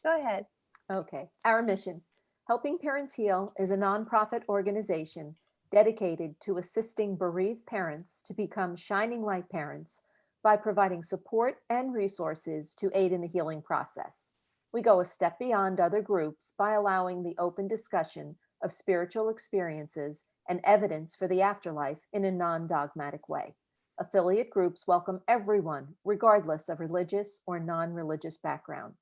Go ahead. Okay. Our mission, Helping Parents Heal, is a nonprofit organization dedicated to assisting bereaved parents to become shining light parents by providing support and resources to aid in the healing process. We go a step beyond other groups by allowing the open discussion of spiritual experiences and evidence for the afterlife in a non dogmatic way. Affiliate groups welcome everyone, regardless of religious or non religious background.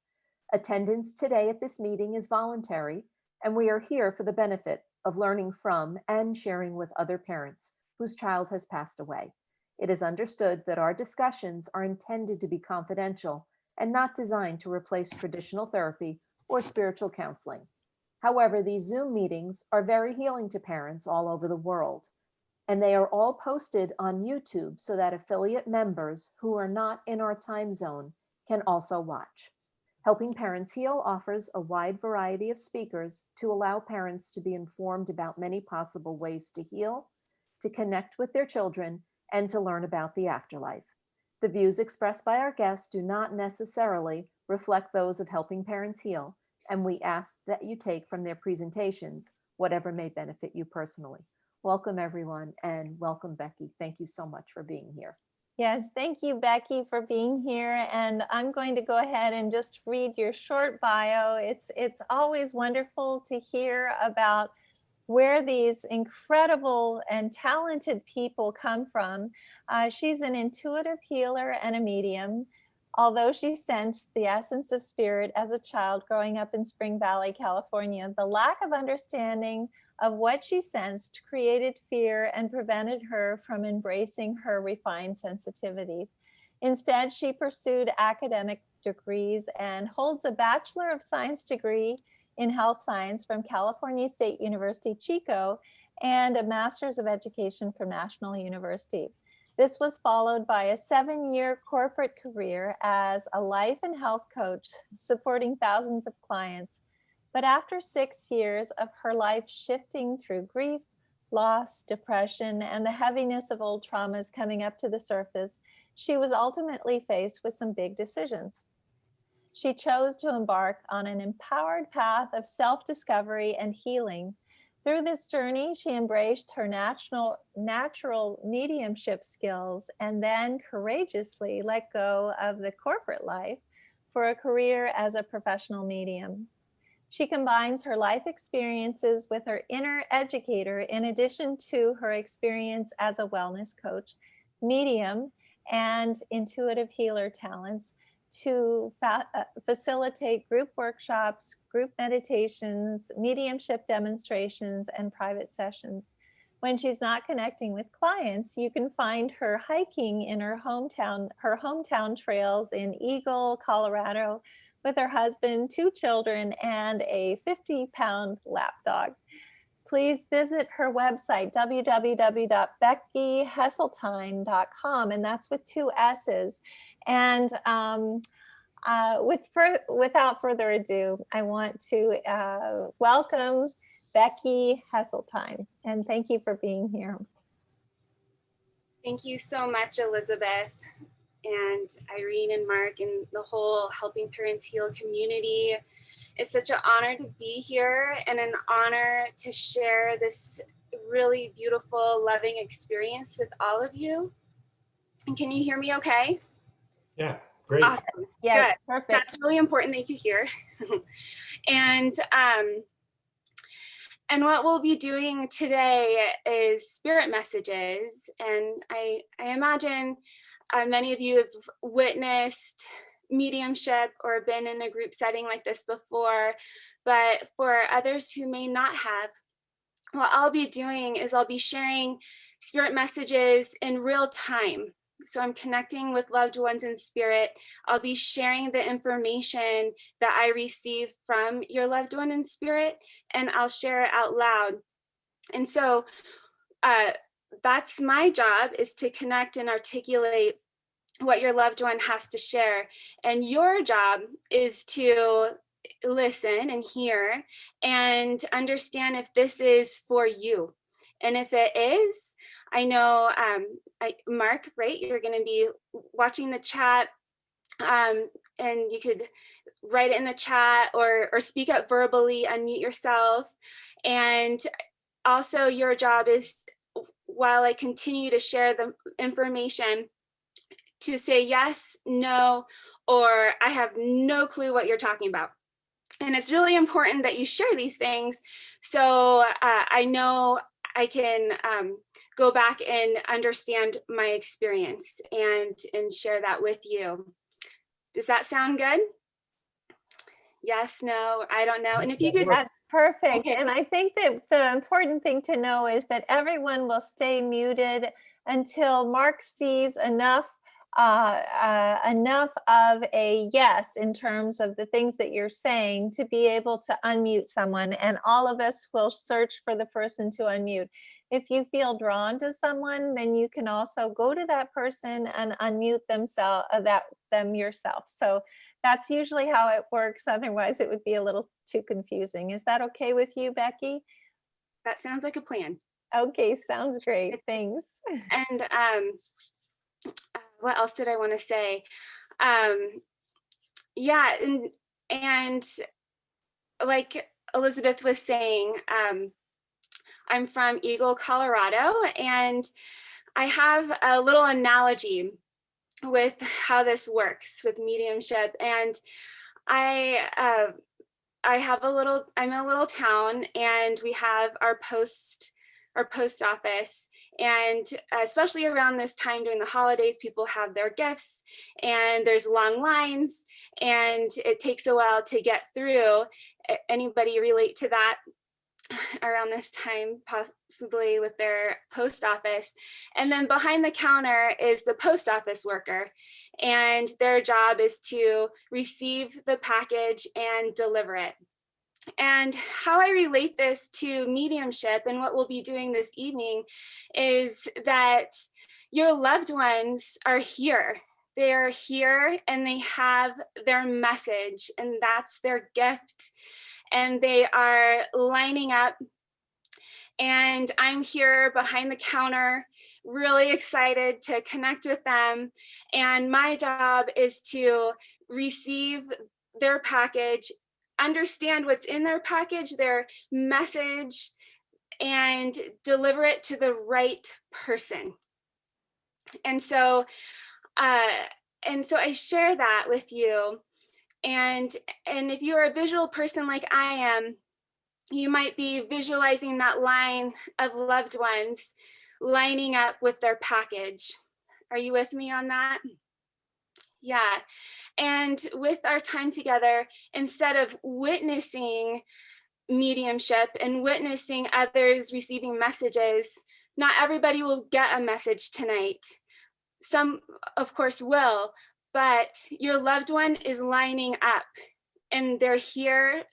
Attendance today at this meeting is voluntary, and we are here for the benefit of learning from and sharing with other parents whose child has passed away. It is understood that our discussions are intended to be confidential and not designed to replace traditional therapy or spiritual counseling. However, these Zoom meetings are very healing to parents all over the world, and they are all posted on YouTube so that affiliate members who are not in our time zone can also watch. Helping Parents Heal offers a wide variety of speakers to allow parents to be informed about many possible ways to heal, to connect with their children, and to learn about the afterlife. The views expressed by our guests do not necessarily reflect those of Helping Parents Heal, and we ask that you take from their presentations whatever may benefit you personally. Welcome, everyone, and welcome, Becky. Thank you so much for being here. Yes, thank you, Becky, for being here. And I'm going to go ahead and just read your short bio. It's always wonderful to hear about where these incredible and talented people come from. She's an intuitive healer and a medium. Although she sensed the essence of spirit as a child growing up in Spring Valley, California, the lack of understanding of what she sensed created fear and prevented her from embracing her refined sensitivities. Instead, she pursued academic degrees and holds a Bachelor of Science degree in health science from California State University, Chico, and a Master's of Education from National University. This was followed by a 7-year corporate career as a life and health coach, supporting thousands of clients. But after 6 years of her life shifting through grief, loss, depression, and the heaviness of old traumas coming up to the surface, she was ultimately faced with some big decisions. She chose to embark on an empowered path of self-discovery and healing. Through this journey, she embraced her natural mediumship skills and then courageously let go of the corporate life for a career as a professional medium. She combines her life experiences with her inner educator in addition to her experience as a wellness coach, medium, and intuitive healer talents to facilitate group workshops, group meditations, mediumship demonstrations, and private sessions. When she's not connecting with clients, you can find her hiking in her hometown trails in Eagle, Colorado, with her husband, 2 children, and a 50-pound lap dog. Please visit her website, www.beckyhesseltine.com, and that's with 2 S's. And without further ado, I want to welcome Becky Hesseltine, and thank you for being here. Thank you so much, Elizabeth, and Irene and Mark and the whole Helping Parents Heal community. It's such an honor to be here and an honor to share this really beautiful, loving experience with all of you. And can you hear me okay? Yeah, great. Awesome. Yes, good. perfect. That's really important that you could hear. And what we'll be doing today is spirit messages. And I imagine many of you have witnessed mediumship or been in a group setting like this before, but for others who may not have, what I'll be doing is I'll be sharing spirit messages in real time. So I'm connecting with loved ones in spirit. I'll be sharing the information that I receive from your loved one in spirit, and I'll share it out loud. And so that's my job, is to connect and articulate what your loved one has to share. And your job is to listen and hear and understand if this is for you. And if it is, I know, Mark, right, you're going to be watching the chat, and you could write it in the chat or speak up verbally, unmute yourself. And also your job is, while I continue to share the information, to say yes, no, or I have no clue what you're talking about. And it's really important that you share these things so I know I can go back and understand my experience and share that with you. Does that sound good? Yes, no, I don't know. And if you could, That's perfect. okay. And I think that the important thing to know is that everyone will stay muted until Mark sees enough enough of a yes in terms of the things that you're saying to be able to unmute someone, and all of us will search for the person to unmute. If you feel drawn to someone, then you can also go to that person and unmute them yourself. So that's usually how it works. Otherwise, it would be a little too confusing. Is that okay with you, Becky? That sounds like a plan. Okay, sounds great. Thanks. And what else did I want to say? Yeah, and like Elizabeth was saying, I'm from Eagle, Colorado, and I have a little analogy with how this works with mediumship. And I'm in a little town, and we have our post office, and especially around this time during the holidays, people have their gifts and there's long lines and it takes a while to get through. Anybody relate to that around this time, possibly with their post office? And then behind the counter is the post office worker, and their job is to receive the package and deliver it. And how I relate this to mediumship and what we'll be doing this evening is that your loved ones are here. They are here and they have their message, and that's their gift. And they are lining up. And I'm here behind the counter, really excited to connect with them. And my job is to receive their package, understand what's in their package, their message, and deliver it to the right person. And so I share that with you. And if you're a visual person like I am, you might be visualizing that line of loved ones lining up with their package. Are you with me on that? Yeah. And with our time together, instead of witnessing mediumship and witnessing others receiving messages, not everybody will get a message tonight. Some, of course, will, but your loved one is lining up and they're here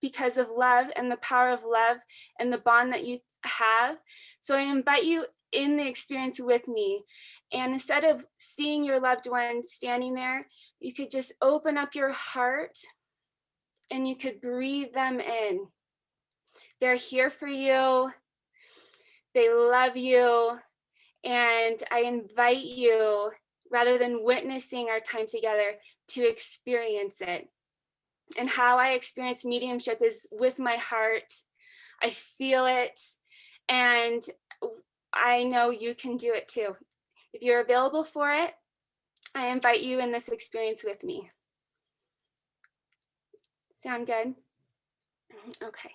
because of love and the power of love and the bond that you have. So I invite you in the experience with me. And instead of seeing your loved one standing there, you could just open up your heart and you could breathe them in. They're here for you. They love you. And I invite you, rather than witnessing our time together, to experience it. And how I experience mediumship is with my heart. I feel it, and I know you can do it too. If you're available for it, I invite you in this experience with me. Sound good? Okay.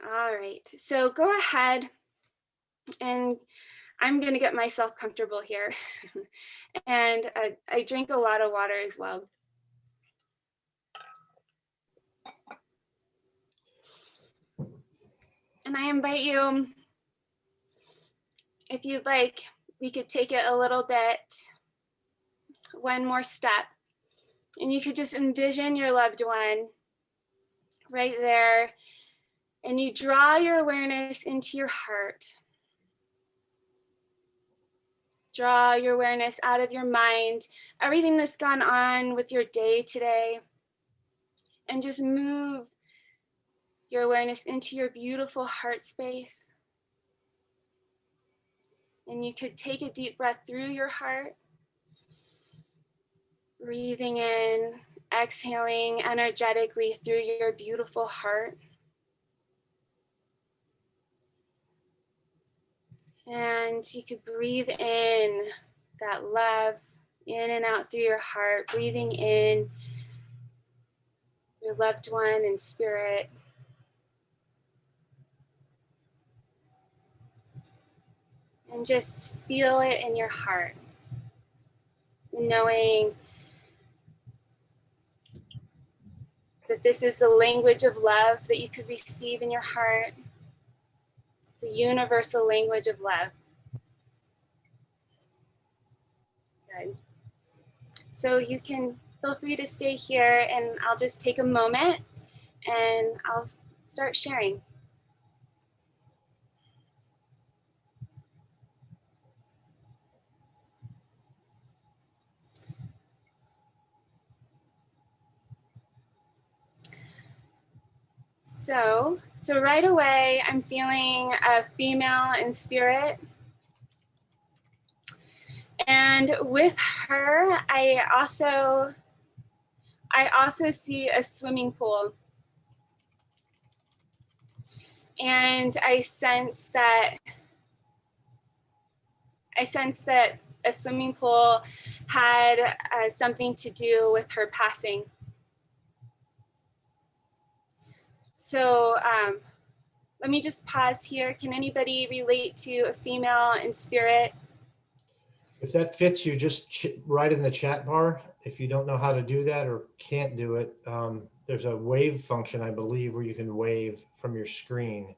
All right. So go ahead, and I'm going to get myself comfortable here. And I drink a lot of water as well. And I invite you, if you'd like, we could take it a little bit, one more step. And you could just envision your loved one right there. And you draw your awareness into your heart. Draw your awareness out of your mind, everything that's gone on with your day today. And just move your awareness into your beautiful heart space. And you could take a deep breath through your heart, breathing in exhaling energetically through your beautiful heart. And you could breathe in that love in and out through your heart, breathing in your loved one in spirit. And just feel it in your heart, knowing that this is the language of love that you could receive in your heart. It's a universal language of love. Good. So you can feel free to stay here, and I'll just take a moment and I'll start sharing. So right away, I'm feeling a female in spirit. And with her, I also see a swimming pool. And I sense that a swimming pool had something to do with her passing. So let me just pause here. Can anybody relate to a female in spirit? If that fits you, just write in the chat bar. If you don't know how to do that or can't do it, there's a wave function, I believe, where you can wave from your screen.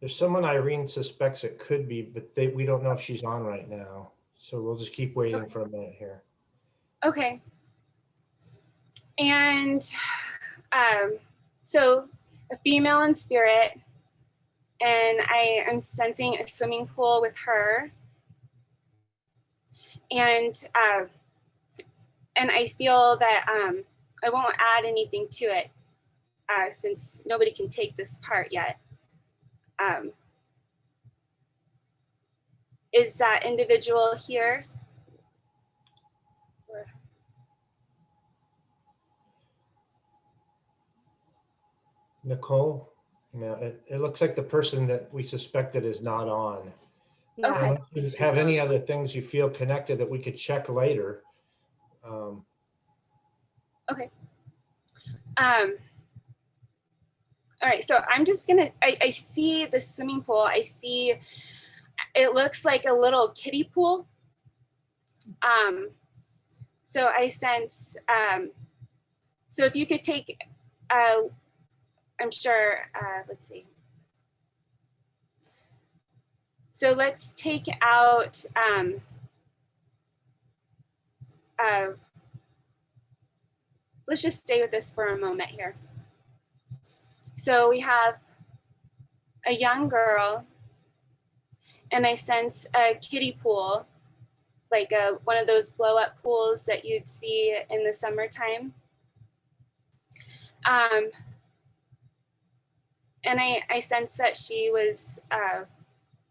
There's someone Irene suspects it could be, but we don't know if she's on right now. So we'll just keep waiting for a minute here. Okay. And so a female in spirit, and I am sensing a swimming pool with her. And I feel that I won't add anything to it since nobody can take this part yet. Is that individual here? Nicole, it looks like the person that we suspected is not on. Yeah, Okay. Unless you have any other things you feel connected that we could check later. Okay. All right, so I'm just gonna, I see the swimming pool. I see, it looks like a little kiddie pool. So I sense, so if you could take, I'm sure, let's see. So let's take out, let's just stay with this for a moment here. So we have a young girl, and I sense a kiddie pool, like one of those blow up pools that you'd see in the summertime. And I sense that she was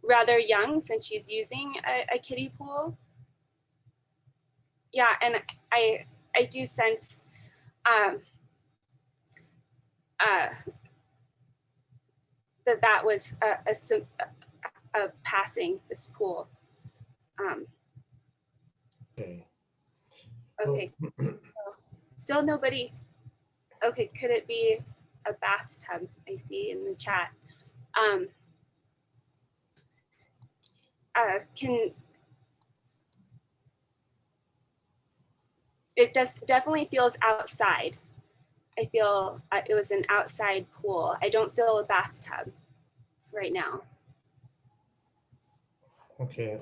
rather young since she's using a kiddie pool. Yeah, and I do sense that was a passing this pool. Okay. Okay, still nobody. Okay, could it be a bathtub? I see in the chat. It definitely feels outside. I feel it was an outside pool. I don't feel a bathtub right now. Okay.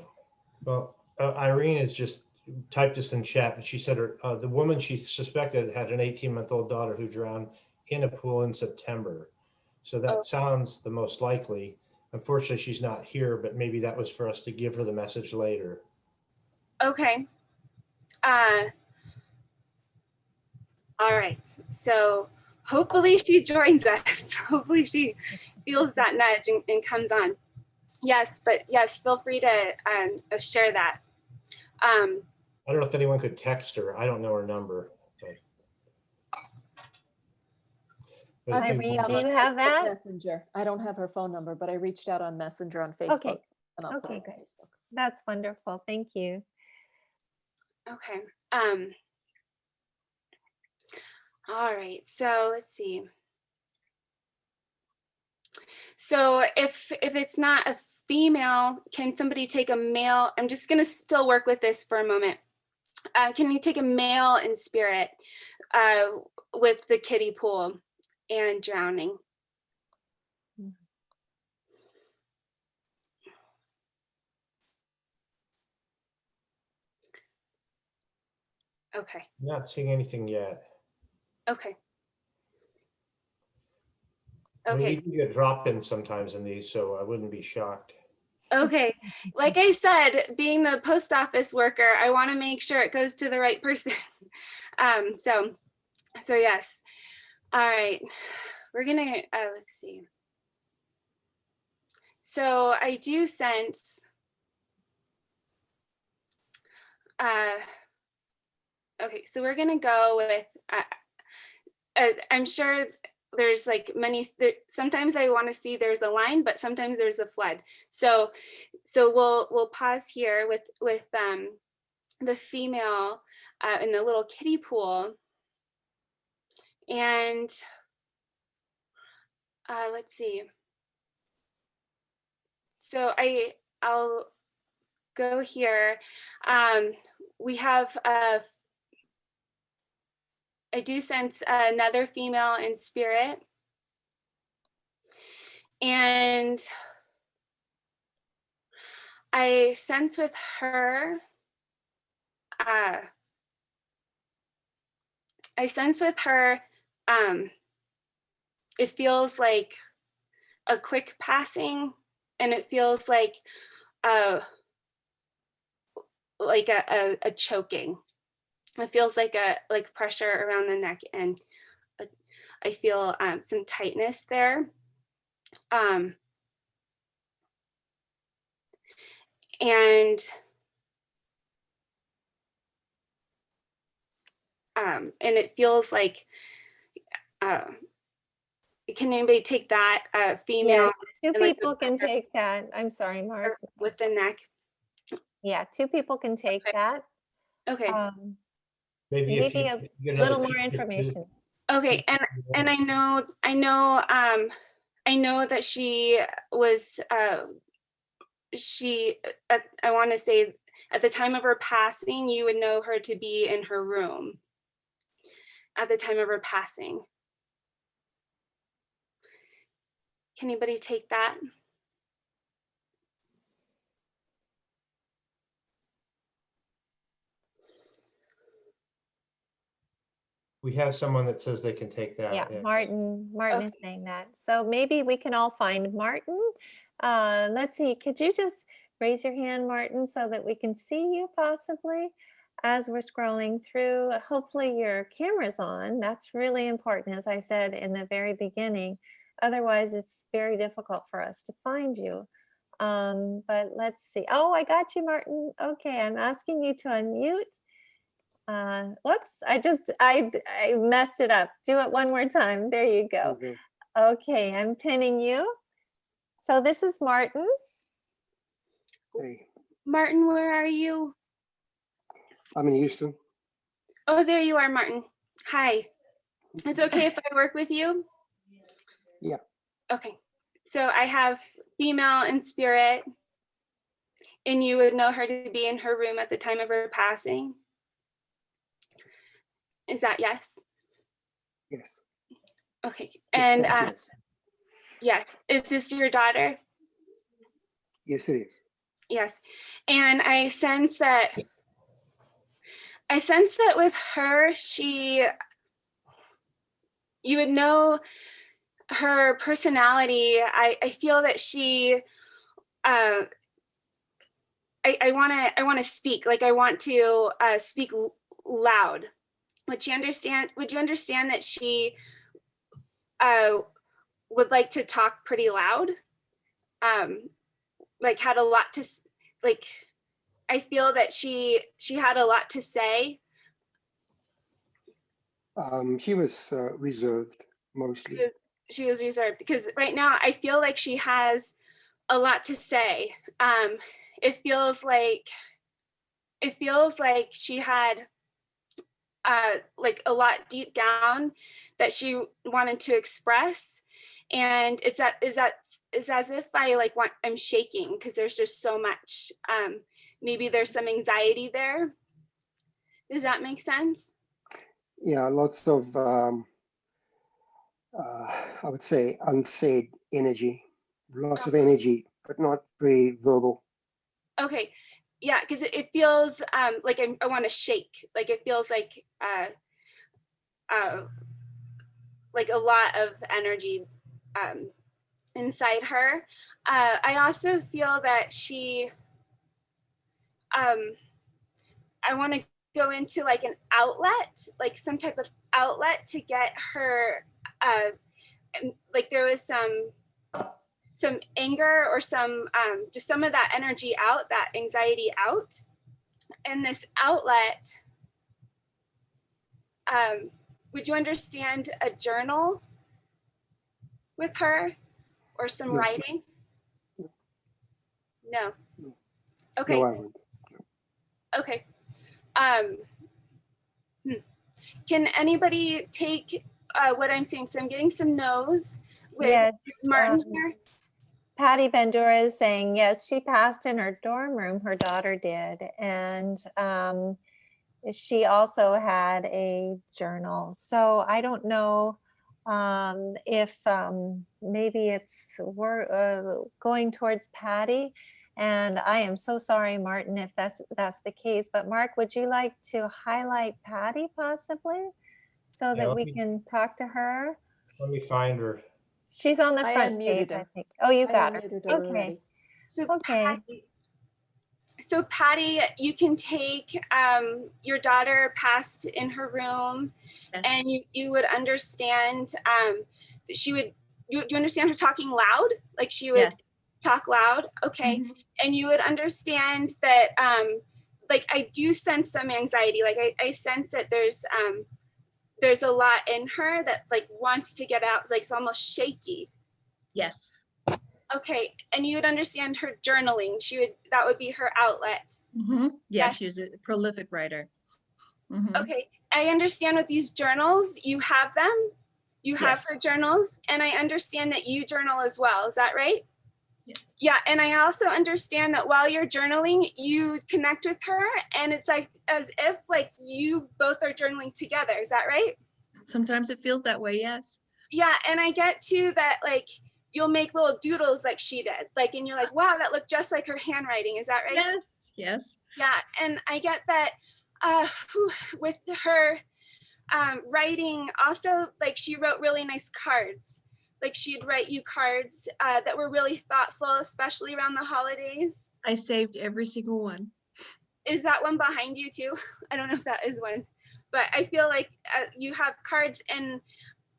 Well, Irene has just typed this in chat, but she said the woman she suspected had an 18-month-old daughter who drowned in a pool in September. So that sounds the most likely. Unfortunately, she's not here, but maybe that was for us to give her the message later. Okay. All right. So hopefully she joins us. Hopefully she feels that nudge and comes on. Yes, but yes, feel free to share that. I don't know if anyone could text her. I don't know her number. But I if reached Irene, out do on you have Facebook that? Messenger. I don't have her phone number, but I reached out on Messenger on Facebook. Okay. And I'll put Okay, it on good. Facebook. That's wonderful. Thank you. Okay. All right. So let's see. So if it's not a female, can somebody take a male? I'm just going to still work with this for a moment. Can you take a male in spirit with the kiddie pool and drowning? Okay. I'm not seeing anything yet. Okay. I mean, Okay. we can get drop-in sometimes in these, so I wouldn't be shocked. Okay. Like I said, being the post office worker, I want to make sure it goes to the right person. So yes. All right. We're going to, let's see. So I do sense, okay, so we're going to go with, I'm sure there's like many, sometimes I want to see there's a line, but sometimes there's a flood. So we'll pause here with the female in the little kiddie pool. And let's see. So I'll go here. We have, I do sense another female in spirit. And I sense with her, it feels like a quick passing, and it feels like a choking. It feels like pressure around the neck, and I feel some tightness there. And it feels like, can anybody take that female? Yes, two and, like, people can take that. I'm sorry, Mark. with the neck? Yeah, two people can take Okay. that. Okay. Maybe if Maybe you a get little another more information. Okay, and I know that she was I want to say at the time of her passing, you would know her to be in her room at the time of her passing. Can anybody take that? We have someone that says they can take that. Yeah, yeah. Martin Okay. is saying that. So maybe we can all find Martin. Let's see, could you just raise your hand, Martin, so that we can see you possibly as we're scrolling through? Hopefully your camera's on. That's really important, as I said in the very beginning. Otherwise, it's very difficult for us to find you. But let's see. Oh, I got you, Martin. Okay, I'm asking you to unmute. Whoops, I messed it up. Do it one more time. There you go. Okay, I'm pinning you. So this is Martin. Hey, Martin, where are you? I'm in Houston. Oh, there you are, Martin. Hi. Is it okay if I work with you? Yeah. Okay. So I have female in spirit, and you would know her to be in her room at the time of her passing. Is that yes? Yes. Okay. And Yes. yes, is this your daughter? Yes, it is. Yes. And I sense that with her, you would know her personality. I feel that she, I want to speak, like I want to speak loud. Would you understand that she would like to talk pretty loud? like had a lot to like, I feel that she had a lot to say. She was reserved mostly. She was reserved because right now I feel like she has a lot to say. It feels like she had like a lot deep down that she wanted to express, and it's as if I'm shaking because there's just so much. Maybe there's some anxiety there. Does that make sense? Yeah, lots of, I would say, unsaid energy, lots of energy, but not very verbal. Okay, yeah, because it feels like I want to shake. Like it feels like a lot of energy inside her. I also feel that she, I want to go into like an outlet, like some type of outlet to get her, like there was some anger or some just some of that energy out, that anxiety out. And this outlet, would you understand a journal with her or some No. writing? No. No. Okay. No, I wouldn't. Okay. Can anybody take what I'm saying? So I'm getting some no's with Yes, Martin here. Patty Bandura is saying, yes, she passed in her dorm room, her daughter did. And she also had a journal. So I don't know if maybe we're going towards Patty. And I am so sorry, Martin, if that's the case. But Mark, would you like to highlight Patty possibly so Yeah, that let we me- can talk to her? Let me find her. She's on the I front unmuted page, I her. think. Oh, you I got her. unmuted her Okay. already. So Okay. Patty, you can take your daughter passed in her room, Yes. and you would understand that she would. Do you understand her talking loud? Like she would Yes. talk loud. Okay. Mhm. And you would understand that like I do sense some anxiety. Like I sense that there's a lot in her that like wants to get out. Like it's almost shaky. Yes. Okay. And you would understand her journaling. That would be her outlet. Mhm. Yes. Yes, she's a prolific writer. Mhm. Okay. I understand with these journals, you have them. You have Yes. her journals, and I understand that you journal as well. Is that right? Yes. Yeah, and I also understand that while you're journaling, you connect with her, and it's like as if like you both are journaling together. Is that right? Sometimes it feels that way. Yes. Yeah, and I get to that like you'll make little doodles like she did, like, and you're like, wow, that looked just like her handwriting. Is that right? Yes. Yes. Yeah, and I get that with her writing also, like she wrote really nice cards. Like she'd write you cards that were really thoughtful, especially around the holidays. I saved every single one. Is that one behind you too? I don't know if that is one, but I feel like you have cards, and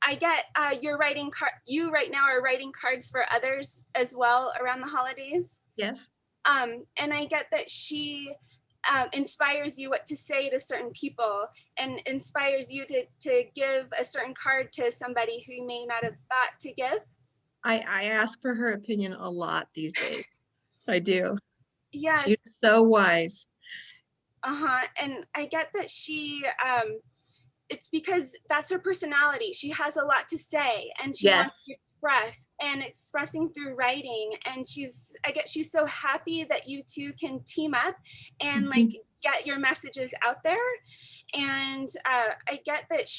I get you're writing you right now are writing cards for others as well around the holidays. Yes. And I get that she inspires you what to say to certain people, and inspires you to give a certain card to somebody who you may not have thought to give. I ask for her opinion a lot these days. I do. Yes. She's so wise. And I get that she it's because that's her personality. She has a lot to say, and she wants to express, and expressing through writing. And she's so happy that you two can team up and like get your messages out there. And I get that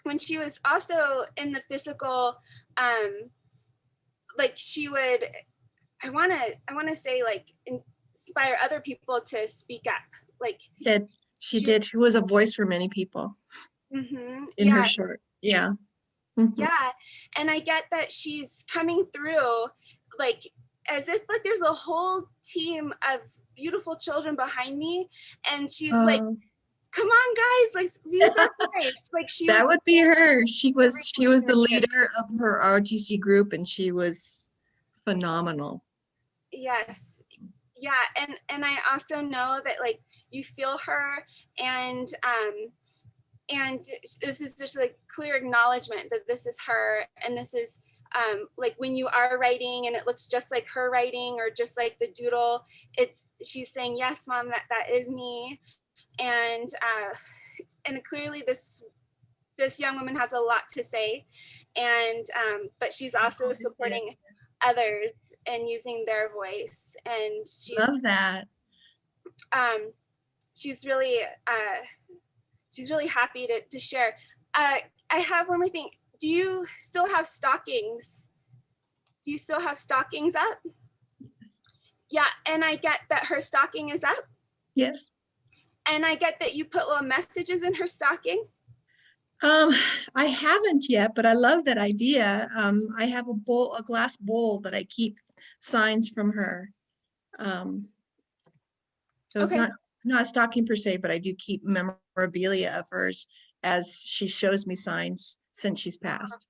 when she was also in the physical, like she would, I want to say like inspire other people to speak up. Like She did. She was a voice for many people in her short. Yeah. Yeah. And I get that she's coming through like as if like there's a whole team of beautiful children behind me. And she's like, come on, guys, like use our voice. Like that would be her. She was the leader of her RTC group, and she was phenomenal. Yes. Yeah. And I also know that like you feel her, and this is just like clear acknowledgement that this is her, and this is like when you are writing and it looks just like her writing or just like the doodle, she's saying, yes, mom, that is me. And clearly this young woman has a lot to say, and but she's also supporting others and using their voice, and Love that. she's really happy to share. I have one more thing. Do you still have stockings? Do you still have stockings up? Yeah, and I get that her stocking is up. Yes. And I get that you put little messages in her stocking. I haven't yet, but I love that idea. I have a glass bowl that I keep signs from her. So it's Okay. not a stocking per se, but I do keep memorabilia of hers as she shows me signs since she's passed.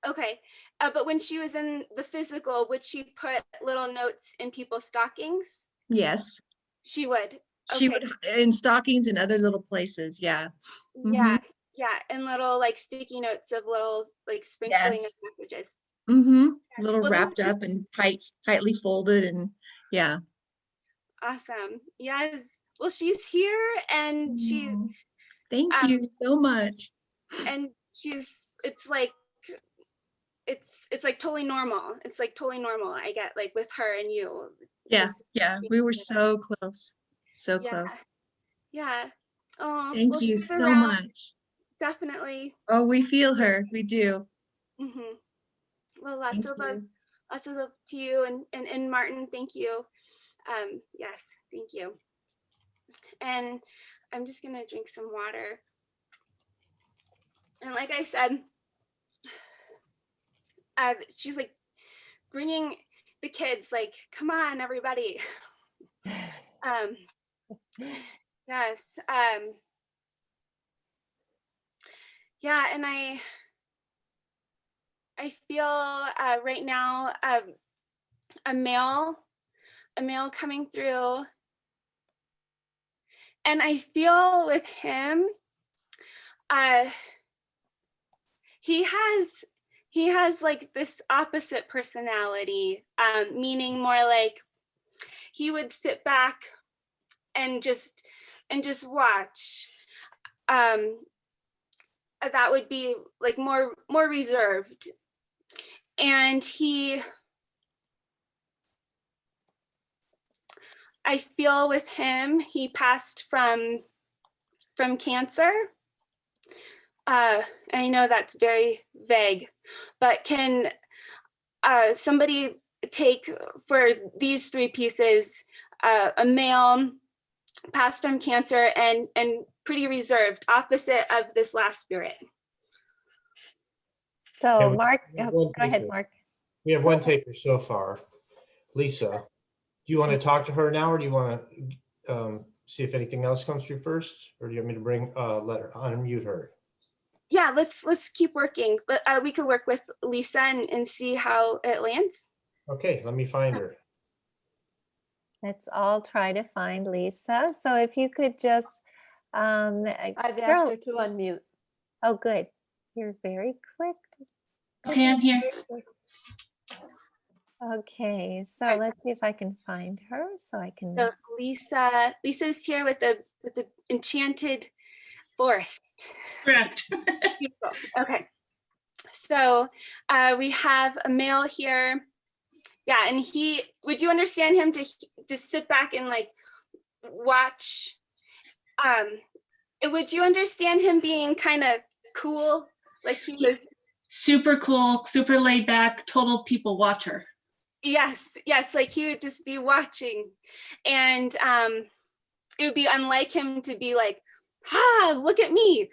Okay, but when she was in the physical, would she put little notes in people's stockings? Yes. She would. She Okay. would in stockings and other little places. Yeah. Yeah, yeah, and little like sticky notes of little like sprinkling Yes. of messages. Little Well, wrapped up and tightly folded, and yeah. Awesome. Yes. Well, she's here, and Thank you so much. and it's like totally normal. It's like totally normal. I get like with her and you. Yeah, Just yeah, being we were together. so close, so Yeah. close. Yeah. Oh, Thank well, you she's so around. much. Definitely. Oh, we feel her. We do. Well, Thank lots of love to you, and Martin. Thank you. Yes, thank you. And I'm just gonna drink some water. And like I said, she's like bringing the kids, like, come on, everybody. Yes. Yeah, and I feel right now a male coming through, and I feel with him, he has like this opposite personality, meaning more like he would sit back and just watch. That would be like more reserved, and I feel with him, he passed from cancer. I know that's very vague, but can somebody take for these three pieces, a male passed from cancer and pretty reserved, opposite of this last spirit. So Yeah, Mark, we have go one ahead, taker. Mark. We have one taker so far. Lisa, do you want to talk to her now, or do you want to see if anything else comes through first, or do you want me to unmute her? Yeah, let's keep working. But we could work with Lisa and see how it lands. Okay, let me find her. Let's all try to find Lisa. So if you could just, I've asked Carol. her to unmute. Oh, good. You're very quick. Okay, I'm here. Okay, so let's see if I can find her so I can. So Lisa's here with the enchanted forest. Correct. Okay. So we have a male here. Yeah, and would you understand him to just sit back and like watch? Would you understand him being kind of cool? Like he was super cool, super laid back, total people watcher. Yes, like he would just be watching, and it would be unlike him to be like, look at me.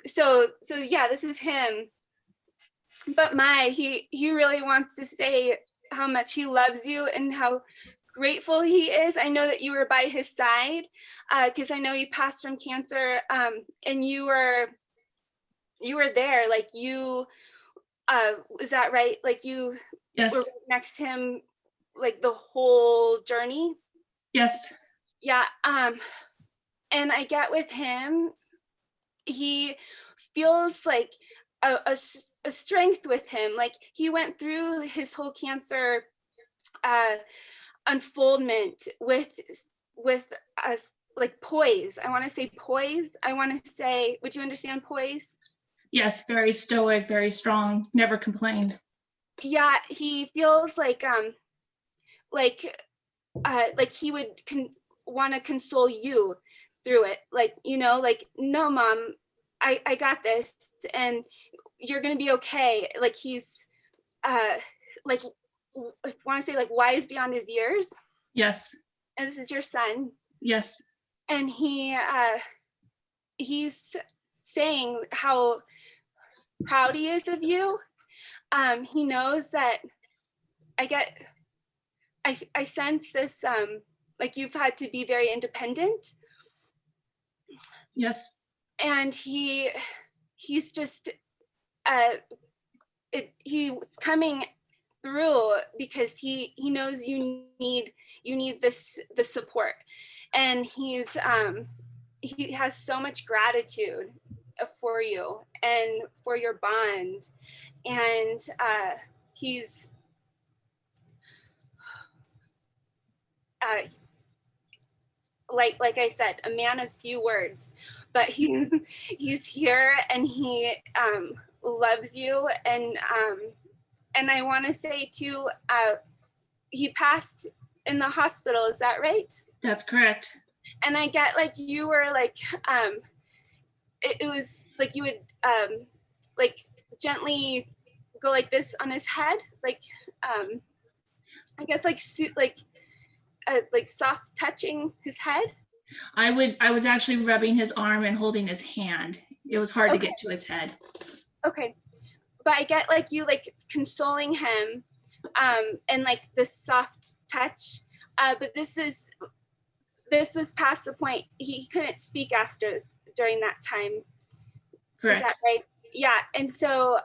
So yeah, this is him. But he really wants to say how much he loves you and how grateful he is. I know that you were by his side, because I know he passed from cancer, and you were there, like you, is that right? Like you Yes. were next to him like the whole journey. Yes. Yeah. And I get with him, he feels like a strength with him. Like he went through his whole cancer unfoldment with us, like poise. I want to say poise. I want to say, would you understand poise? Yes. Very stoic, very strong, never complained. Yeah, he feels like he would want to console you through it. Like, you know, like, no, mom, I got this, and you're gonna be okay. Like he's like, I want to say like wise beyond his years. Yes. And this is your son. Yes. And he's saying how proud he is of you. He knows that I sense this, like you've had to be very independent. Yes. And he's just, he coming through because he knows you need the support. And he has so much gratitude for you and for your bond. And he's like I said, a man of few words, but he's here, and he loves you. And I want to say too, he passed in the hospital. Is that right? That's correct. And I get like you were like, it was like you would like gently go like this on his head, like I guess like soft touching his head. I was actually rubbing his arm and holding his hand. It was hard to get to his head. Okay. But I get like you like consoling him, and like this soft touch. But this was past the point. He couldn't speak during that time. Correct. Is that right? Yeah. And so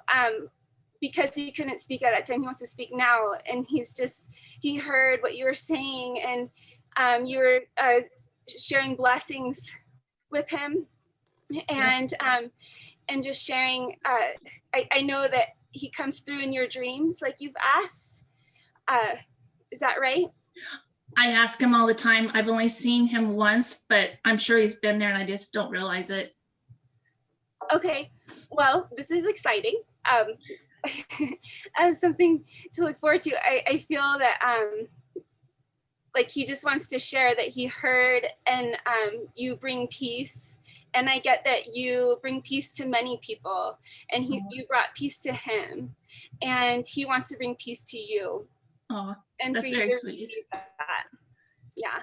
because he couldn't speak at that time, he wants to speak now. And he heard what you were saying, and you were sharing blessings with him. And Yes. And just sharing, I know that he comes through in your dreams like you've asked. Is that right? I ask him all the time. I've only seen him once, but I'm sure he's been there and I just don't realize it. Okay, well, this is exciting. As something to look forward to. I feel that like he just wants to share that he heard, and you bring peace. And I get that you bring peace to many people, and you brought peace to him, and he wants to bring peace to you. Oh, And that's for very you to sweet. receive that. Yeah.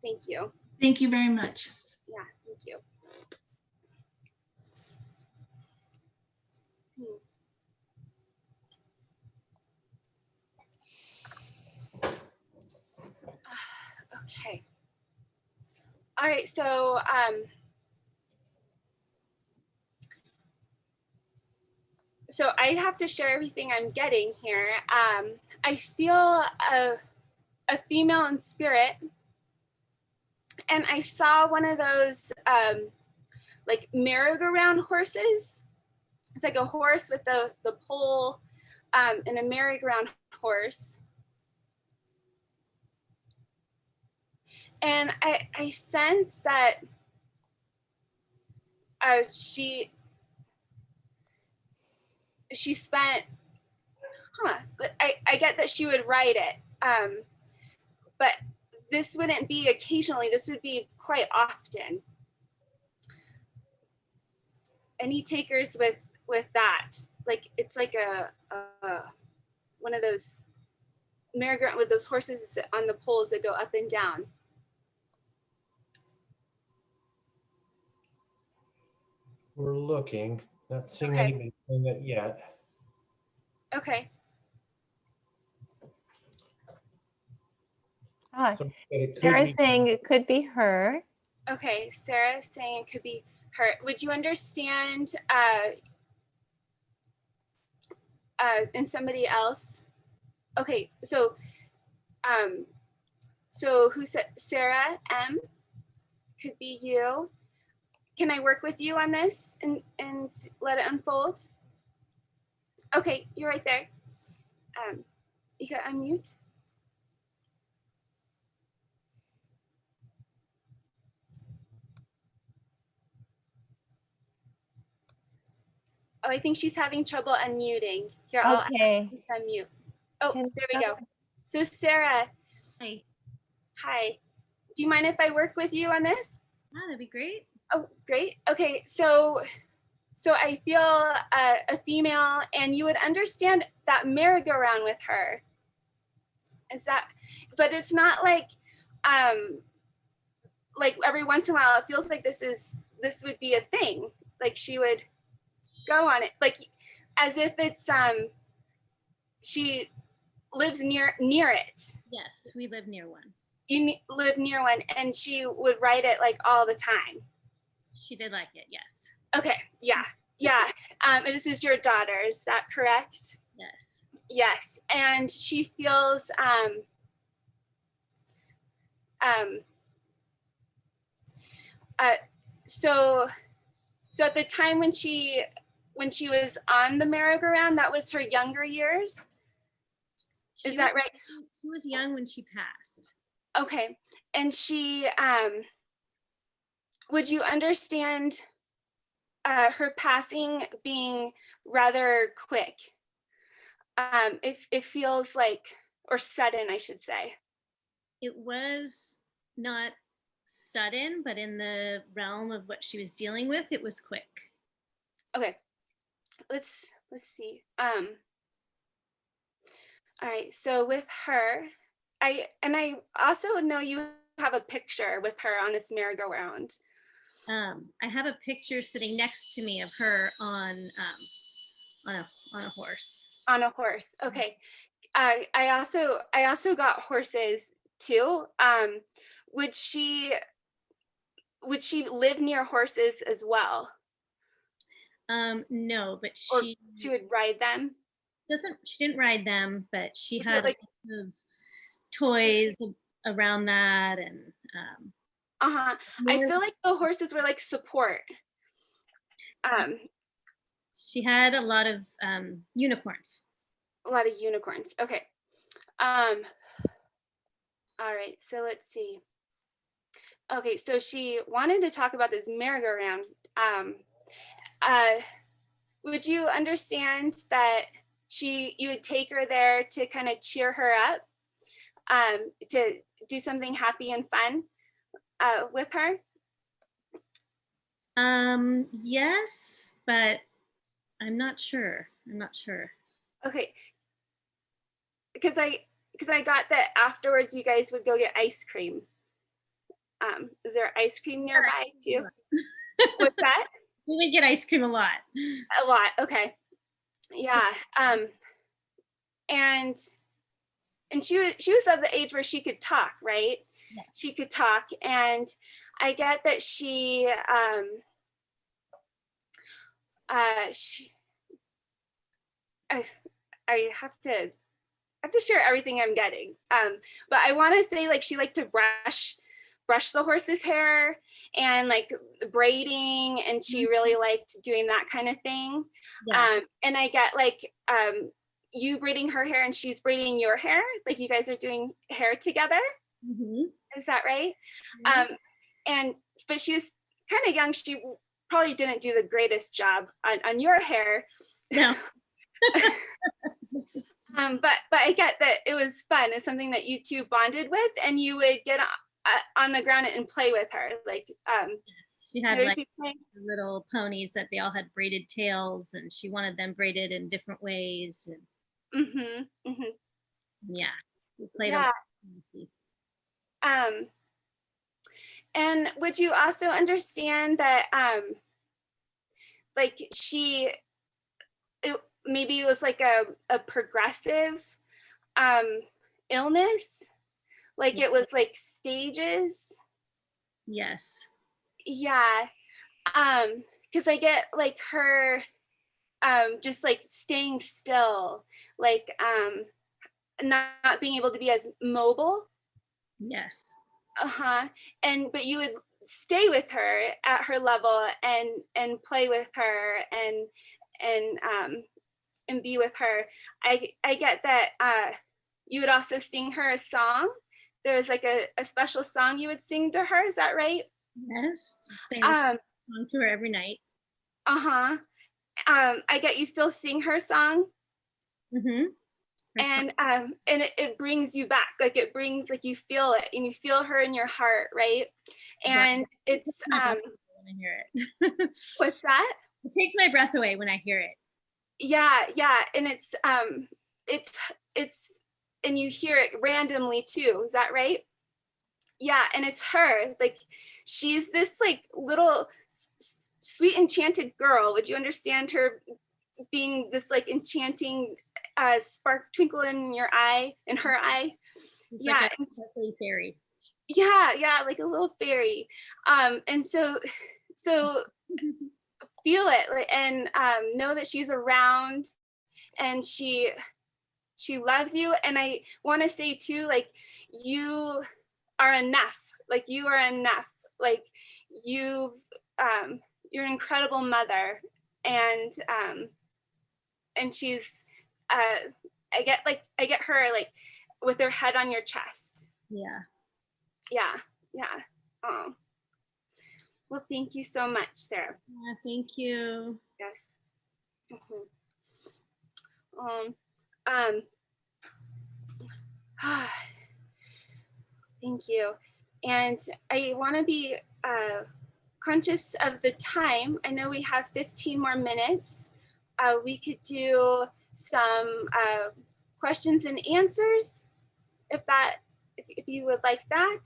Thank you. Thank you very much. Yeah, thank you. Okay. All right, so I have to share everything I'm getting here. I feel a female in spirit, and I saw one of those like merry-go-round horses. It's like a horse with the pole, and a merry-go-round horse. And I sense that she spent, I get that she would ride it, but this wouldn't be occasionally, this would be quite often. Any takers with that? Like, it's like a one of those merry-go-round with those horses on the poles that go up and down. We're looking, not seeing Okay. anything in it yet. Okay. Ah, So, but it could Sarah's be- saying it could be her. Okay, Sarah's saying it could be her. Would you understand in somebody else? Okay, so who said Sarah M? Could be you. Can I work with you on this and let it unfold? Okay, you're right there. You can unmute. Oh, I think she's having trouble unmuting. Here, I'll ask Okay. you to unmute. Oh, Can there we go. So Sarah, Hi. hi. Do you mind if I work with you on this? Yeah, that'd be great. Oh, great. Okay, so I feel a female, and you would understand that merry-go-round with her. Is that? But it's not like every once in a while it feels like this would be a thing. Like she would go on it, like as if it's she lives near it. Yes, we live near one. You live near one, and she would ride it like all the time. She did like it, yes. Okay, yeah. And this is your daughter, is that correct? Yes. Yes, and she feels so at the time when she was on the merry-go-round, that was her younger years. Is that right? She was young when she passed. Okay, and she would you understand her passing being rather quick? It feels like, or sudden, I should say. It was not sudden, but in the realm of what she was dealing with, it was quick. Okay, let's see. All right, so with her, I also know you have a picture with her on this merry-go-round. I have a picture sitting next to me of her on a horse. On a horse. Okay. I also got horses too. Would she live near horses as well? No, but Or she would ride them? she didn't ride them, but she Was it had like- lots of toys around that, and I feel like the horses were like support. she had a lot of unicorns. A lot of unicorns. Okay. All right, so let's see. Okay, so she wanted to talk about this merry-go-round. Would you understand that you would take her there to kind of cheer her up, to do something happy and fun with her? Yes, but I'm not sure. Okay, because I got that afterwards you guys would go get ice cream. Is there ice cream nearby too? What's that? We would get ice cream a lot. A lot. Okay. Yeah. And she was of the age where she could talk, right? Yes. She could talk, and I get that she I have to share everything I'm getting. But I want to say like she liked to brush the horse's hair and like braiding, and she really liked doing that kind of thing. Yeah. And I get like you braiding her hair and she's braiding your hair, like you guys are doing hair together. Mm-hmm. Is that right? Mm-hmm. But she was kind of young. She probably didn't do the greatest job on your hair. No. But I get that it was fun. It's something that you two bonded with, and you would get on the ground and play with her. Like she had like little ponies that they all had braided tails, and she wanted them braided in different ways. And yeah, we played a lot. And would you also understand that like maybe it was like a progressive illness, like it was like stages? Yes. Yeah. Because I get like her just like staying still, like not being able to be as mobile. Yes. But you would stay with her at her level and play with her and be with her. I get that you would also sing her a song. There was like a special song you would sing to her. Is that right? Yes. Sing this song to her every night. I get you still sing her song. Mm-hmm. And it brings you back, like it brings, like you feel it and you feel her in your heart, right? And it's when I hear it. What's that? It takes my breath away when I hear it. Yeah, and it's and you hear it randomly too, is that right? Yeah, and it's her, like she's this like little sweet enchanted girl. Would you understand her being this like enchanting spark twinkle in your eye, in her eye? It's yeah, like a fairy. Yeah, like a little fairy. And so feel it, and know that she's around, and she loves you. And I want to say too, like you are enough. Like you are enough. Like you're an incredible mother, and she's I get her like with her head on your chest. Yeah. Oh, well, thank you so much, Sarah. Thank you. Yes. Thank you. And I want to be conscious of the time. I know we have 15 more minutes. We could do some questions and answers if you would like that.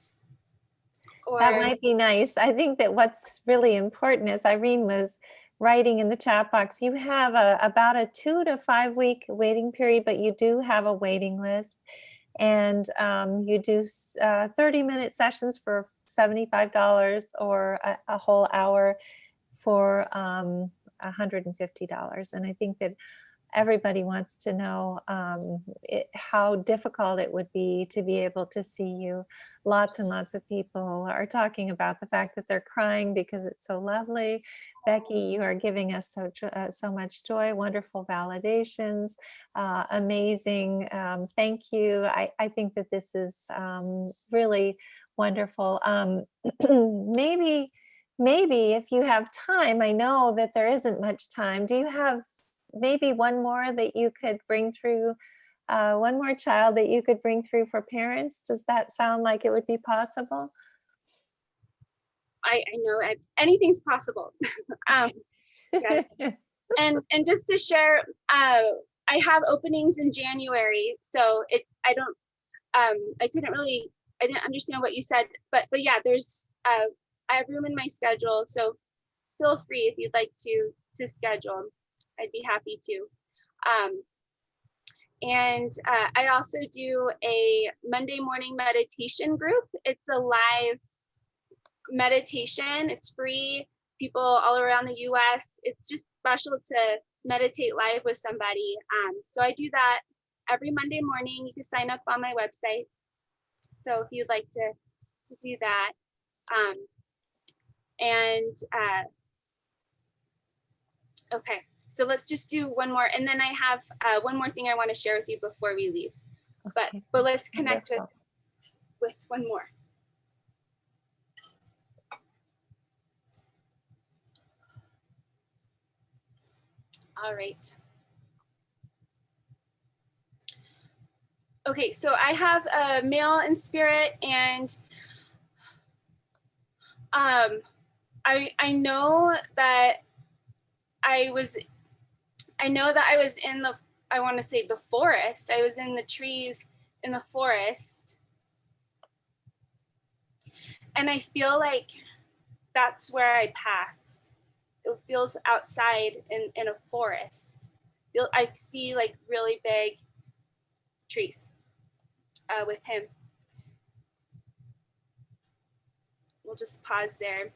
Or that might be nice. I think that what's really important, as Irene was writing in the chat box, you have about a 2 to 5 week waiting period, but you do have a waiting list. And you do 30-minute sessions for $75 or a whole hour for $150. And I think that everybody wants to know how difficult it would be to be able to see you. Lots and lots of people are talking about the fact that they're crying because it's so lovely. Becky, you are giving us so much joy, wonderful validations, amazing. Thank you. I think that this is really wonderful. Maybe if you have time, I know that there isn't much time. Do you have maybe one more that you could bring through, one more child that you could bring through for parents? Does that sound like it would be possible? I know anything's possible. Yeah. and just to share, I have openings in January, so I didn't understand what you said, but yeah, there's I have room in my schedule, so feel free if you'd like to schedule. I'd be happy to. And I also do a Monday morning meditation group. It's a live meditation. It's free. People all around the US. It's just special to meditate live with somebody. So I do that every Monday morning. You can sign up on my website. So if you'd like to do that. Okay. So let's just do one more, and then I have one more thing I want to share with you before we leave. Okay. But let's connect with one more. All right. Okay, so I have a male in spirit, and I know that I was in the, I want to say the forest. I was in the trees in the forest. And I feel like that's where I passed. It feels outside in a forest. I see like really big trees with him. We'll just pause there.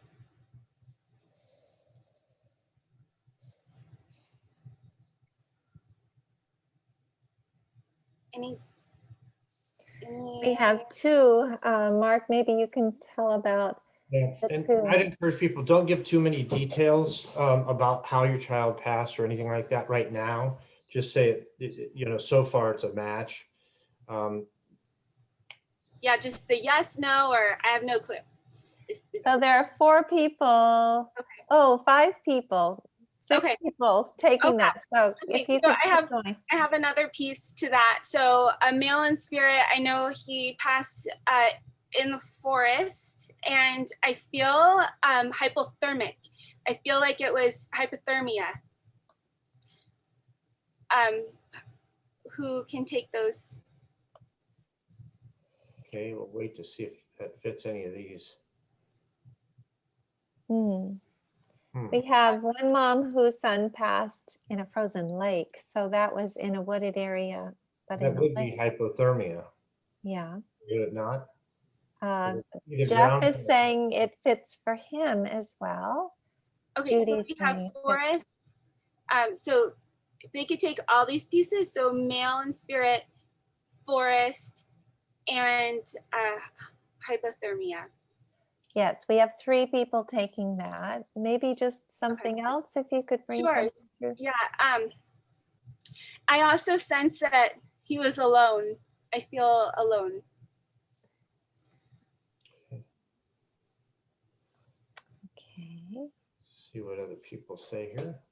We have two. Mark, maybe you can tell about Yeah, the and two. I'd encourage people, don't give too many details about how your child passed or anything like that right now. Just say it, so far it's a match. Yeah, just the yes, no, or I have no clue. So there are 4 people. Okay. Oh, 5 people. 6 Okay. people taking Okay. that. So Okay, if you so could I keep going. have another piece to that. So a male in spirit, I know he passed in the forest, and I feel hypothermic. I feel like it was hypothermia. Who can take those? Okay, we'll wait to see if that fits any of these. We have one mom whose son passed in a frozen lake. So that was in a wooded area, but in That the would be lake. hypothermia, Yeah. would it not? Either Jeff drowned is or- saying it fits for him as well. Okay, so Judy's we have saying it fits. forest. So they could take all these pieces. So male in spirit, forest, and hypothermia. Yes, we have 3 people taking that. Maybe just something else if you could bring Sure. something through. Yeah. I also sense that he was alone. I feel alone. Okay. See what other people say here.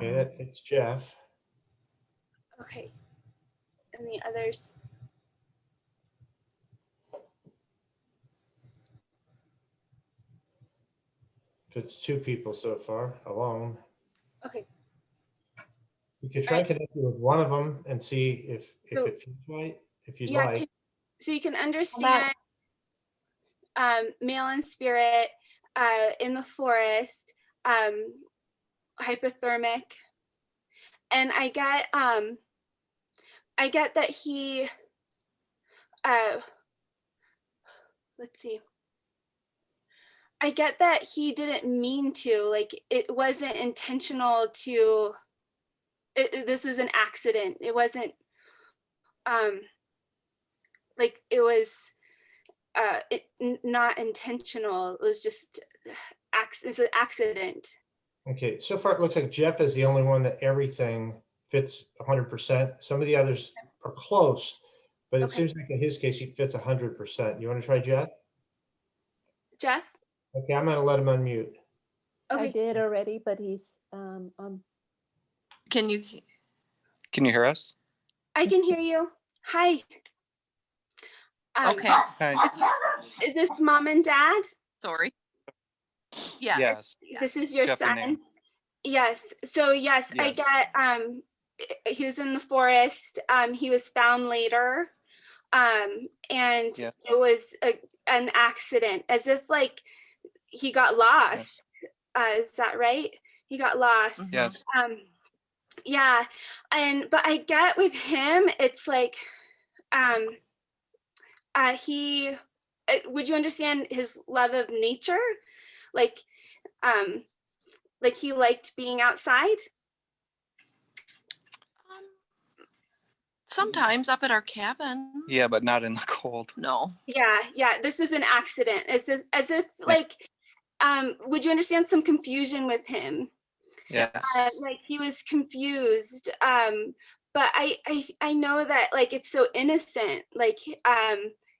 Okay, that fits Jeff. Okay. And the others. Fits 2 people so far, alone. Okay. You could try and connect you with one of them and see if So- it feels right, if you'd Yeah. like. So you can understand male in spirit in the forest, hypothermic, and I get that he let's see, I get that he didn't mean to, like it wasn't intentional to, this was an accident. It wasn't like it was not intentional. It was just it's an accident. Okay, so far it looks like Jeff is the only one that everything fits 100%. Some of the others are close, but it seems like in his case, he fits 100%. You want to try Jeff? Jeff? Okay, I'm going to let him unmute. I did already, but he's Can you hear us? I can hear you. Hi. okay. Hi. Is this mom and dad? Sorry. Yes. Yes. This is your Jeff and son? Ann. Yes. So yes, I Yes. get he was in the forest. He was found later. And Yeah. it was an accident, as if like he got lost. Is that right? He got lost. Yes. Yeah. But I get with him, it's like he would you understand his love of nature? Like he liked being outside? Sometimes up at our cabin. Yeah, but not in the cold. No. Yeah. This is an accident. It's as if like, would you understand some confusion with him? Yes. Like he was confused. But I know that like it's so innocent. Like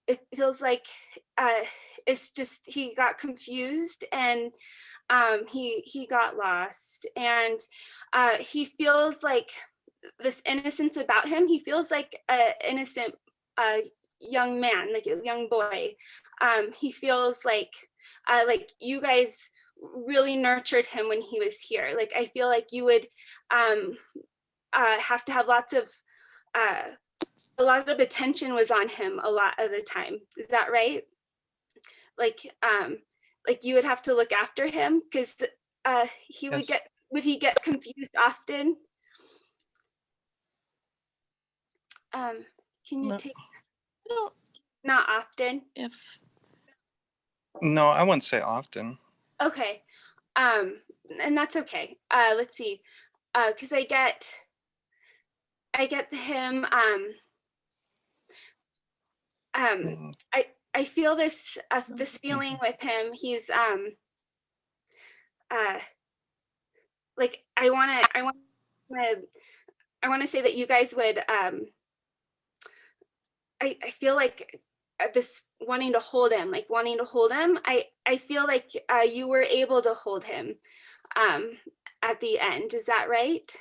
it feels like it's just he got confused and he got lost, and he feels like this innocence about him. He feels like an innocent young man, like a young boy. He feels like you guys really nurtured him when he was here. Like I feel like you would have to have a lot of attention was on him a lot of the time. Is that right? Like you would have to look after him because he would Yes. would he get confused often? Can you No. take? No. Not often. If No, I wouldn't say often. Okay. And that's okay. Let's see. Because I get him, I feel this feeling with him. He's like, I want to say that you guys would, I feel like this wanting to hold him, I feel like you were able to hold him at the end. Is that right?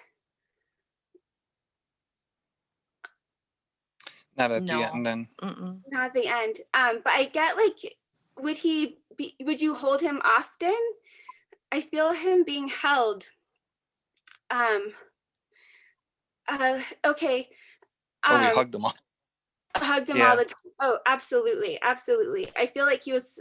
Not at the No. end then. Mm-mm. Not at the end. But I get like, would you hold him often? I feel him being held. Okay. Oh, we hugged them all. Hugged him Yeah. all the time. Oh, absolutely, absolutely. I feel like he was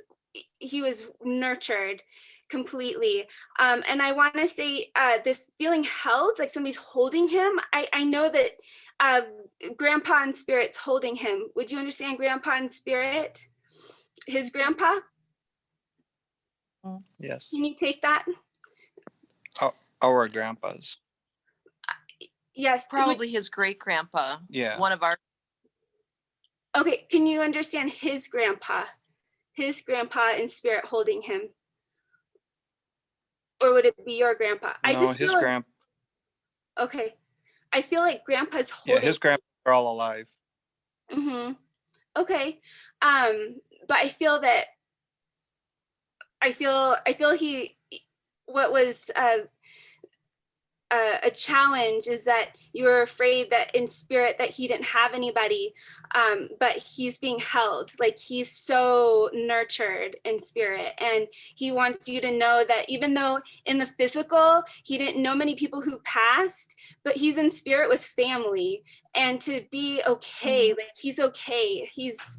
nurtured completely. And I want to say this feeling held, like somebody's holding him. I know that grandpa in spirit's holding him. Would you understand grandpa in spirit? His grandpa? Yes. Can you take that? Our grandpas. Yes. Probably his great grandpa. Yeah. One of our. Okay, can you understand his grandpa? His grandpa in spirit holding him? Or would it be your grandpa? I No, just his feel like, grandpa. okay. I feel like grandpa's Yeah, holding. his grandpas are all alive. Mm-hmm. Okay. But I feel that what was a challenge is that you were afraid that in spirit that he didn't have anybody, but he's being held, like he's so nurtured in spirit, and he wants you to know that even though in the physical he didn't know many people who passed, but he's in spirit with family, and to be okay, like he's okay, he's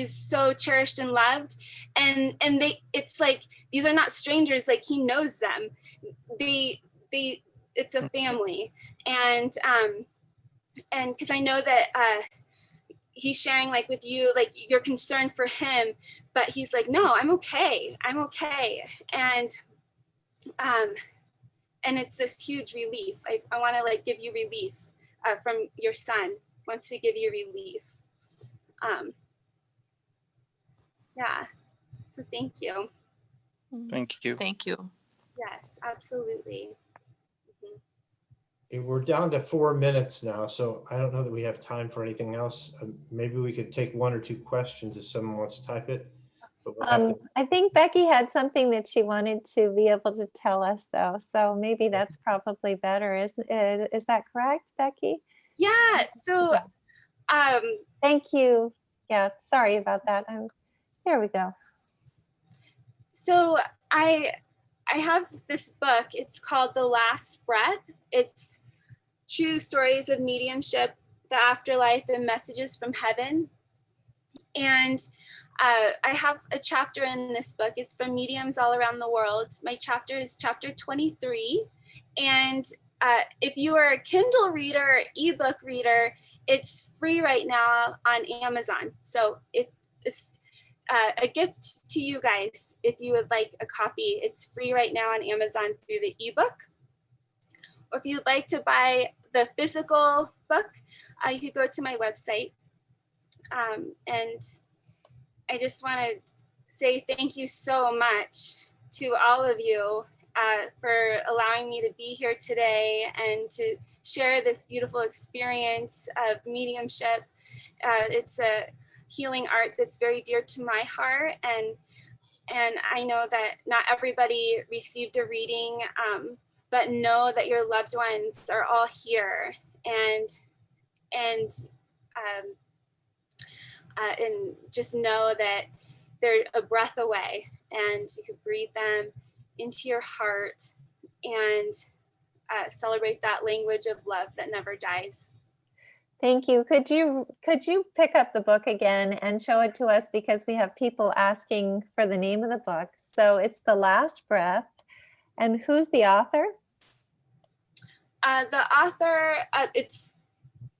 so cherished and loved, and it's like these are not strangers, like he knows them, it's a family, and because I know that he's sharing like with you, like you're concerned for him, but he's like, no, I'm okay, and it's this huge relief. I want to like give you relief from your son, wants to give you relief. Yeah, so thank you. Thank you. Thank you. Yes, absolutely. We're down to 4 minutes now, so I don't know that we have time for anything else. Maybe we could take 1 or 2 questions if someone wants to type it. But we'll have to, I think Becky had something that she wanted to be able to tell us, though. So maybe that's probably better. Is that correct, Becky? Yeah. So, thank you. Yeah. Sorry about that. There we go. So I have this book. It's called The Last Breath. It's true stories of mediumship, the afterlife, and messages from heaven. And I have a chapter in this book. It's from mediums all around the world. My chapter is chapter 23. And if you are a Kindle reader or ebook reader, it's free right now on Amazon. So if it's a gift to you guys, if you would like a copy, it's free right now on Amazon through the ebook. Or if you'd like to buy the physical book, you could go to my website. And I just want to say thank you so much to all of you for allowing me to be here today and to share this beautiful experience of mediumship. It's a healing art that's very dear to my heart, and I know that not everybody received a reading, but know that your loved ones are all here, and just know that they're a breath away, and you can breathe them into your heart and celebrate that language of love that never dies. Thank you. Could you pick up the book again and show it to us, because we have people asking for the name of the book. So it's The Last Breath. And who's the author? The author, it's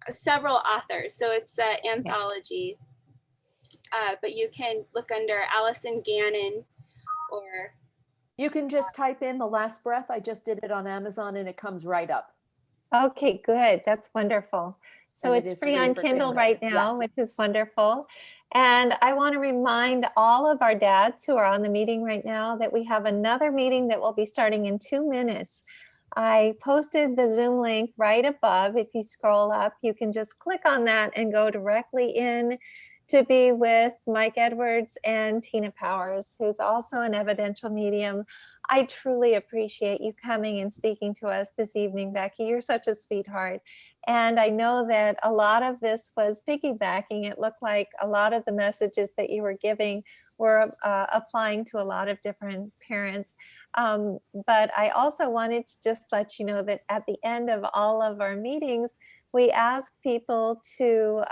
several authors, so it's an anthology. But you can look under Allison Gannon, or you can just type in The Last Breath. I just did it on Amazon and it comes right up. Okay, good. That's wonderful. So And it it's is free free on for Kindle Kindle, right now, yes. which is wonderful. And I want to remind all of our dads who are on the meeting right now that we have another meeting that will be starting in 2 minutes. I posted the Zoom link right above. If you scroll up, you can just click on that and go directly in to be with Mike Edwards and Tina Powers, who's also an evidential medium. I truly appreciate you coming and speaking to us this evening, Becky. You're such a sweetheart. And I know that a lot of this was piggybacking. It looked like a lot of the messages that you were giving were applying to a lot of different parents. But I also wanted to just let you know that at the end of all of our meetings, we ask people to,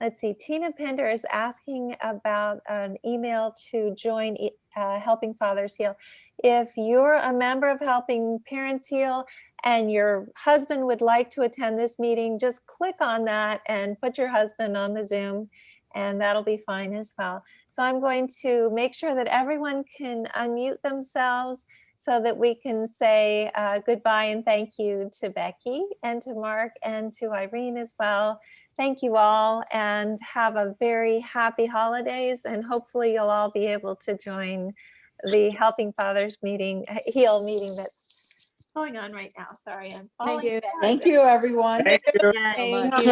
let's see, Tina Pender is asking about an email to join Helping Fathers Heal. If you're a member of Helping Parents Heal and your husband would like to attend this meeting, just click on that and put your husband on the Zoom, and that'll be fine as well. So I'm going to make sure that everyone can unmute themselves so that we can say goodbye and thank you to Becky and to Mark and to Irene as well. Thank you all and have a very happy holidays, and hopefully you'll all be able to join the Helping Fathers meeting, Heal meeting that's going on right now. Sorry, I'm falling you. back. Thank you, everyone. Thank you. Thank Thank you.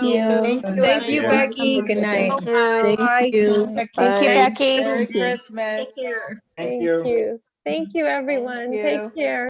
you. Thank you. Thank you, everyone. Becky. Bye. Thank you. Thank you, Becky. Merry Christmas. Thank you. Thank you, everyone. Take care.